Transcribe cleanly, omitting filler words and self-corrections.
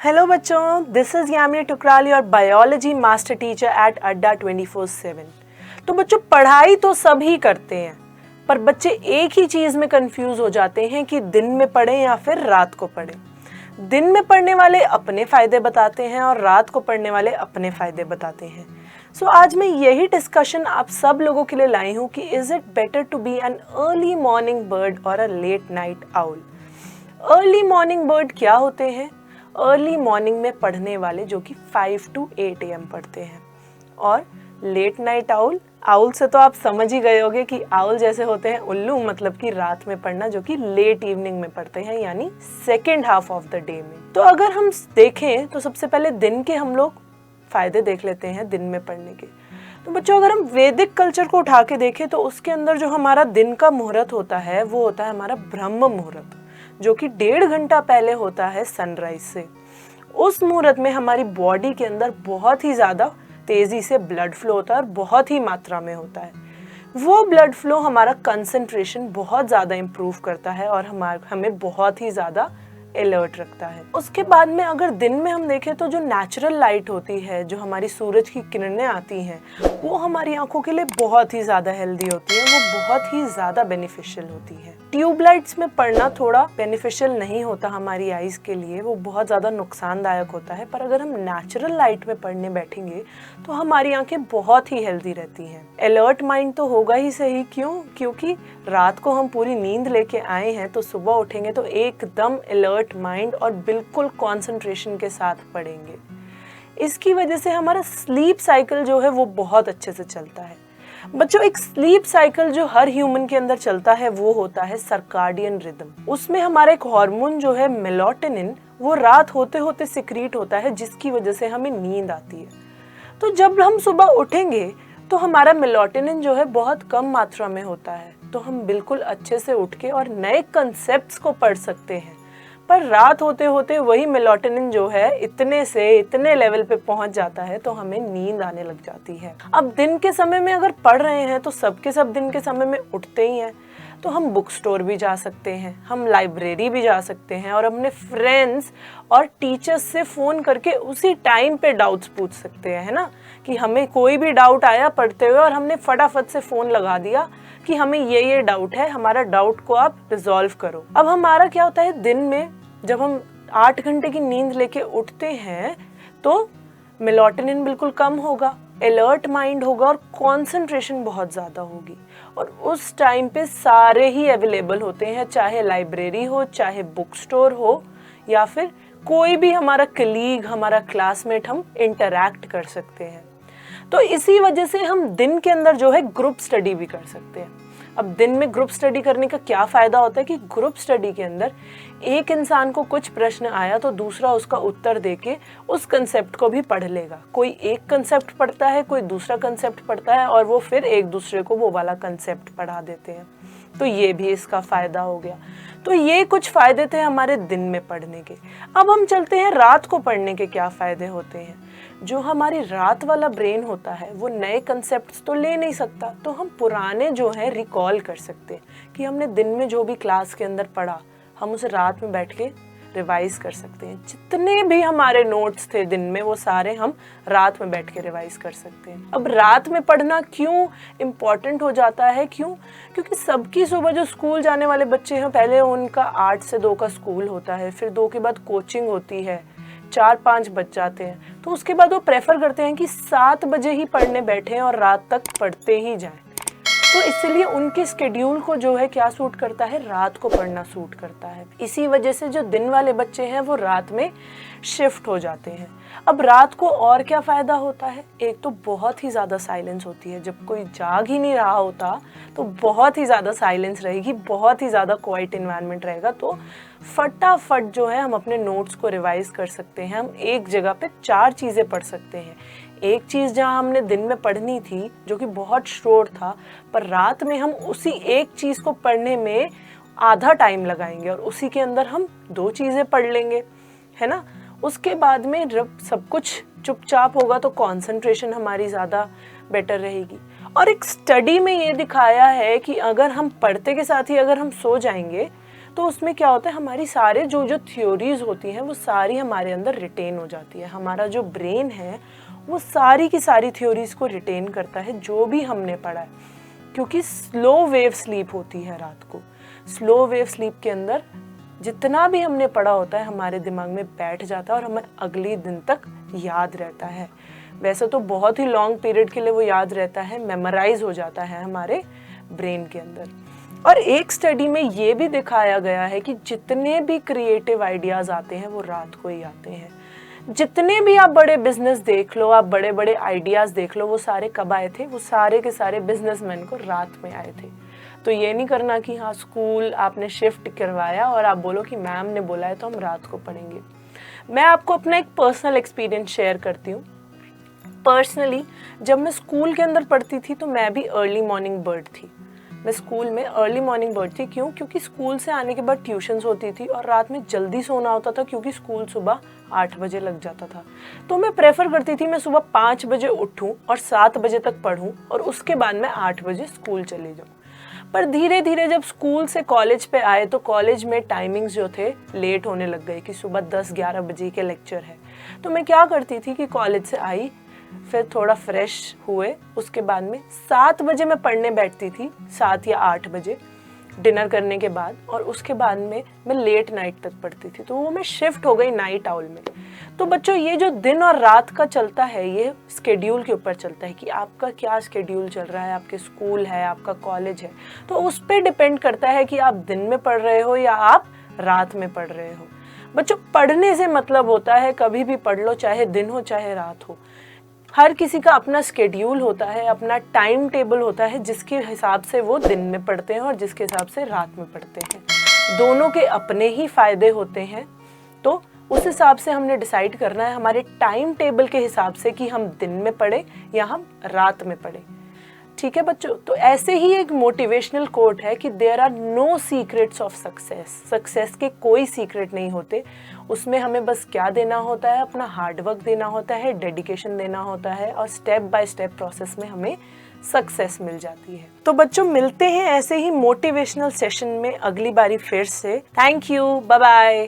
Hello बच्चों, this is Yamini Tukral, your biology master teacher at अड्डा 24/7। तो बच्चों, पढ़ाई तो सभी करते हैं, पर बच्चे एक ही चीज़ में कंफ्यूज हो जाते हैं कि दिन में पढ़ें या फिर रात को पढ़ें। दिन में पढ़ने वाले अपने फ़ायदे बताते हैं और रात को पढ़ने वाले अपने फ़ायदे बताते हैं। सो आज मैं यही डिस्कशन आप सब लोगों के लिए लाई हूँ कि is it better to be an early morning bird और a late night owl. Early morning bird क्या होते हैं? अर्ली मॉर्निंग में पढ़ने वाले जो कि 5 to 8 AM पढ़ते हैं। और लेट नाइट आउल, आउल से तो आप समझ ही गए होंगे कि आउल जैसे होते हैं उल्लू, मतलब कि रात में पढ़ना, जो कि लेट इवनिंग में पढ़ते हैं, यानी second half of the day में। तो अगर हम देखें तो सबसे पहले दिन के हम लोग फायदे देख लेते हैं दिन में पढ़ने के। तो बच्चों, अगर हम वैदिक कल्चर को उठा के देखें तो उसके अंदर जो हमारा दिन का मुहूर्त होता है वो होता है हमारा ब्रह्म मुहूर्त, जो कि 1.5 घंटा पहले होता है सनराइज से। उस मुहूर्त में हमारी बॉडी के अंदर बहुत ही ज़्यादा तेज़ी से ब्लड फ्लो होता है और बहुत ही मात्रा में होता है। वो ब्लड फ्लो हमारा कंसंट्रेशन बहुत ज़्यादा इम्प्रूव करता है और हमें बहुत ही ज़्यादा अलर्ट रखता है। उसके बाद में अगर दिन में हम देखें तो जो नेचुरल लाइट होती है, जो हमारी सूरज की किरणें आती हैं, वो हमारी आंखों के लिए बहुत ही ज़्यादा हेल्दी होती है, वो बहुत ही ज़्यादा बेनिफिशियल होती है। ट्यूबलाइट्स में पढ़ना थोड़ा बेनिफिशियल नहीं होता हमारी आईज के लिए, वो बहुत ज़्यादा नुकसानदायक होता है। पर अगर हम नेचुरल लाइट में पढ़ने बैठेंगे तो हमारी आंखें बहुत ही हेल्दी रहती हैं। अलर्ट माइंड तो होगा ही सही, क्योंकि रात को हम पूरी नींद लेके आए हैं, तो सुबह उठेंगे तो एकदम अलर्ट माइंड और बिल्कुल कंसंट्रेशन के साथ पढ़ेंगे। इसकी वजह से हमारा स्लीप साइकिल जो है वो बहुत अच्छे से चलता है। बच्चों, एक स्लीप साइकिल जो हर ह्यूमन के अंदर चलता है वो होता है सर्काडियन रिदम। उसमें हमारा एक हार्मोन जो है मेलाटोनिन, वो रात होते होते सिक्रीट होता है, जिसकी वजह से हमें नींद आती है। तो जब हम सुबह उठेंगे तो हमारा मेलाटोनिन जो है बहुत कम मात्रा में होता है, तो हम बिल्कुल अच्छे से उठ के और नए कंसेप्ट्स को पढ़ सकते हैं। पर रात होते होते वही मेलाटोनिन जो है इतने लेवल पे पहुंच जाता है तो हमें नींद आने लग जाती है। अब दिन के समय में अगर पढ़ रहे हैं तो सबके सब दिन के समय में उठते ही हैं, तो हम बुक स्टोर भी जा सकते हैं, हम लाइब्रेरी भी जा सकते हैं और अपने फ्रेंड्स और टीचर्स से फ़ोन करके उसी टाइम पे डाउट्स पूछ सकते हैं, है ना, कि हमें कोई भी डाउट आया पढ़ते हुए और हमने फटाफट से फ़ोन लगा दिया कि हमें ये डाउट है, हमारा डाउट को आप रिजॉल्व करो। अब हमारा क्या होता है, दिन में जब हम 8 घंटे की नींद लेके उठते हैं तो मेलाटोनिन बिल्कुल कम होगा, अलर्ट माइंड होगा और कंसंट्रेशन बहुत ज़्यादा होगी। और उस टाइम पे सारे ही अवेलेबल होते हैं, चाहे लाइब्रेरी हो, चाहे बुक स्टोर हो, या फिर कोई भी हमारा कलीग, हमारा क्लासमेट, हम इंटरैक्ट कर सकते हैं। तो इसी वजह से हम दिन के अंदर जो है ग्रुप स्टडी भी कर सकते हैं। अब दिन में ग्रुप स्टडी करने का क्या फ़ायदा होता है कि ग्रुप स्टडी के अंदर एक इंसान को कुछ प्रश्न आया तो दूसरा उसका उत्तर देके उस कंसेप्ट को भी पढ़ लेगा। कोई एक कंसेप्ट पढ़ता है, कोई दूसरा कंसेप्ट पढ़ता है और वो फिर एक दूसरे को वो वाला कंसेप्ट पढ़ा देते हैं। तो ये भी इसका फ़ायदा हो गया। तो ये कुछ फ़ायदे थे हमारे दिन में पढ़ने के। अब हम चलते हैं रात को पढ़ने के क्या फ़ायदे होते हैं। जो हमारी रात वाला ब्रेन होता है वो नए कंसेप्ट्स तो ले नहीं सकता, तो हम पुराने जो है रिकॉल कर सकते हैं कि हमने दिन में जो भी क्लास के अंदर पढ़ा, हम उसे रात में बैठ के रिवाइज कर सकते हैं। जितने भी हमारे नोट्स थे दिन में वो सारे हम रात में बैठ के रिवाइज कर सकते हैं। अब रात में पढ़ना क्यों इम्पॉर्टेंट हो जाता है? क्योंकि सबकी सुबह जो स्कूल जाने वाले बच्चे हैं, पहले उनका 8 से 2 का स्कूल होता है, फिर 2 के बाद कोचिंग होती है, 4-5 बज जाते हैं, तो उसके बाद वो प्रेफर करते हैं कि 7 बजे ही पढ़ने बैठें और रात तक पढ़ते ही जाएं। तो इसलिए उनके स्केड्यूल को जो है क्या सूट करता है, रात को पढ़ना सूट करता है। इसी वजह से जो दिन वाले बच्चे हैं वो रात में शिफ्ट हो जाते हैं। अब रात को और क्या फ़ायदा होता है? एक तो बहुत ही ज़्यादा साइलेंस होती है, जब कोई जाग ही नहीं रहा होता तो बहुत ही ज़्यादा साइलेंस रहेगी, बहुत ही ज़्यादा क्वाइट इन्वायरमेंट रहेगा, तो फटाफट जो है हम अपने नोट्स को रिवाइज कर सकते हैं। हम एक जगह पे 4 चीज़ें पढ़ सकते हैं। एक चीज़ जहाँ हमने दिन में पढ़नी थी जो कि बहुत शोर था, पर रात में हम उसी एक चीज़ को पढ़ने में आधा टाइम लगाएंगे और उसी के अंदर हम 2 चीज़ें पढ़ लेंगे, है ना। उसके बाद में जब सब कुछ चुपचाप होगा तो कंसंट्रेशन हमारी ज़्यादा बेटर रहेगी। और एक स्टडी में ये दिखाया है कि अगर हम पढ़ते के साथ ही अगर हम सो जाएंगे तो उसमें क्या होता है, हमारी सारे जो थ्योरीज होती हैं वो सारी हमारे अंदर रिटेन हो जाती है। हमारा जो ब्रेन है वो सारी की सारी थ्योरीज को रिटेन करता है जो भी हमने पढ़ा है, क्योंकि स्लो वेव स्लीप होती है रात को। स्लो वेव स्लीप के अंदर जितना भी हमने पढ़ा होता है हमारे दिमाग में बैठ जाता है और हमें अगले दिन तक याद रहता है। वैसे तो बहुत ही लॉन्ग पीरियड के लिए वो याद रहता है, मेमोराइज हो जाता है हमारे ब्रेन के अंदर। और एक स्टडी में ये भी दिखाया गया है कि जितने भी क्रिएटिव आइडियाज आते हैं वो रात को ही आते हैं। जितने भी आप बड़े बिजनेस देख लो, आप बड़े बड़े आइडियाज देख लो, वो सारे कब आए थे? वो सारे के सारे बिजनेसमैन को रात में आए थे। तो ये नहीं करना कि हाँ स्कूल आपने शिफ्ट करवाया और आप बोलो कि मैम ने बोला है तो हम रात को पढ़ेंगे। मैं आपको अपना एक पर्सनल एक्सपीरियंस शेयर करती हूँ। पर्सनली जब मैं स्कूल के अंदर पढ़ती थी तो मैं भी अर्ली मॉर्निंग बर्ड थी। मैं स्कूल में अर्ली मॉर्निंग बर्ड थी। क्यों? क्योंकि स्कूल से आने के बाद ट्यूशन्स होती थी और रात में जल्दी सोना होता था, क्योंकि स्कूल सुबह 8 बजे लग जाता था। तो मैं प्रेफर करती थी मैं सुबह 5 बजे उठूं और 7 बजे तक पढूं और उसके बाद मैं 8 बजे स्कूल चले जाऊं। पर धीरे धीरे जब स्कूल से कॉलेज पे आए तो कॉलेज में टाइमिंग्स जो थे लेट होने लग गए कि सुबह 10-11 बजे के लेक्चर है। तो मैं क्या करती थी कि कॉलेज से आई, फिर थोड़ा फ्रेश हुए, उसके बाद में 7 बजे मैं पढ़ने बैठती थी, 7 या 8 बजे डिनर करने के बाद, और उसके बाद में मैं लेट नाइट तक पढ़ती थी। तो वो मैं शिफ्ट हो गई नाइट आउल में। तो बच्चों ये जो दिन और रात का चलता है ये स्केड्यूल के ऊपर चलता है कि आपका क्या स्केड्यूल चल रहा है, आपके स्कूल है, आपका कॉलेज है, तो उस पर डिपेंड करता है कि आप दिन में पढ़ रहे हो या आप रात में पढ़ रहे हो। बच्चों पढ़ने से मतलब होता है कभी भी पढ़ लो, चाहे दिन हो चाहे रात हो। हर किसी का अपना स्केड्यूल होता है, अपना टाइम टेबल होता है जिसके हिसाब से वो दिन में पढ़ते हैं और जिसके हिसाब से रात में पढ़ते हैं। दोनों के अपने ही फायदे होते हैं। तो उस हिसाब से हमने डिसाइड करना है हमारे टाइम टेबल के हिसाब से कि हम दिन में पढ़े या हम रात में पढ़े। ठीक है बच्चों, तो ऐसे ही एक मोटिवेशनल कोट है कि there are no secrets of success. Success के कोई सीक्रेट नहीं होते, उसमें हमें बस क्या देना होता है, अपना हार्डवर्क देना होता है, डेडिकेशन देना होता है, और स्टेप बाय स्टेप प्रोसेस में हमें सक्सेस मिल जाती है। तो बच्चों मिलते हैं ऐसे ही मोटिवेशनल सेशन में अगली बारी फिर से। Thank you, bye bye.